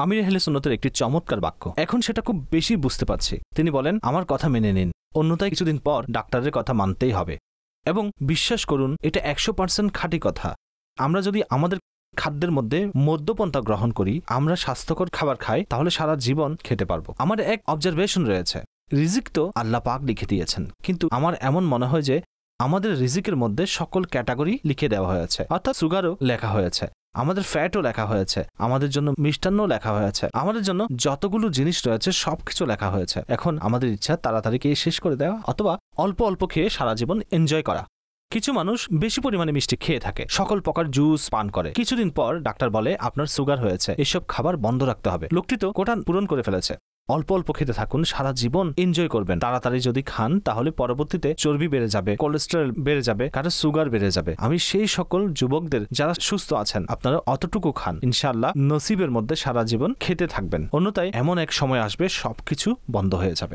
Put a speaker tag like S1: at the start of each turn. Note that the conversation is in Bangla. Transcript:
S1: আমির আহলে সুন্নতের একটি চমৎকার বাক্য, এখন সেটা খুব বেশি বুঝতে পারছি। তিনি বলেন, আমার কথা মেনে নিন, অন্যথায় কিছুদিন পর ডাক্তারের কথা মানতেই হবে। এবং বিশ্বাস করুন, এটা 100% খাঁটি কথা। আমরা যদি আমাদের খাদ্যের মধ্যে মদ্যপন্থা গ্রহণ করি, আমরা স্বাস্থ্যকর খাবার খাই, তাহলে সারা জীবন খেতে পারবো। আমার এক অবজারভেশন রয়েছে, রিজিক তো আল্লাহ পাক লিখে দিয়েছেন, কিন্তু আমার এমন মনে হয় যে আমাদের রিজিকের মধ্যে সকল ক্যাটাগরি লিখে দেওয়া হয়েছে, অর্থাৎ সুগারও লেখা হয়েছে, আমাদের ফ্যাটও লেখা হয়েছে, আমাদের জন্য মিষ্টান্নও লেখা হয়েছে, আমাদের জন্য যতগুলো জিনিস রয়েছে সবকিছু লেখা হয়েছে। এখন আমাদের ইচ্ছা তাড়াতাড়ি খেয়ে শেষ করে দেওয়া, অথবা অল্প অল্প খেয়ে সারা জীবন এনজয় করা। কিছু মানুষ বেশি পরিমাণে মিষ্টি খেয়ে থাকে, সকল প্রকার জুস পান করে, কিছুদিন পর ডাক্তার বলে আপনার সুগার হয়েছে, এসব খাবার বন্ধ রাখতে হবে। লোকটি তো কোটা পূরণ করে ফেলেছে। অল্প অল্প খেতে থাকুন, সারা জীবন এনজয় করবেন। তাড়াতাড়ি যদি খান তাহলে পরবর্তীতে চর্বি বেড়ে যাবে, কোলেস্টেরল বেড়ে যাবে, কারো সুগার বেড়ে যাবে। আমি সেই সকল যুবকদের যারা সুস্থ আছেন, আপনারা অতটুকু খান, ইনশাআল্লাহ নসিবের মধ্যে সারা জীবন খেতে থাকবেন। অন্যথায় এমন এক সময় আসবে সবকিছু বন্ধ হয়ে যাবে।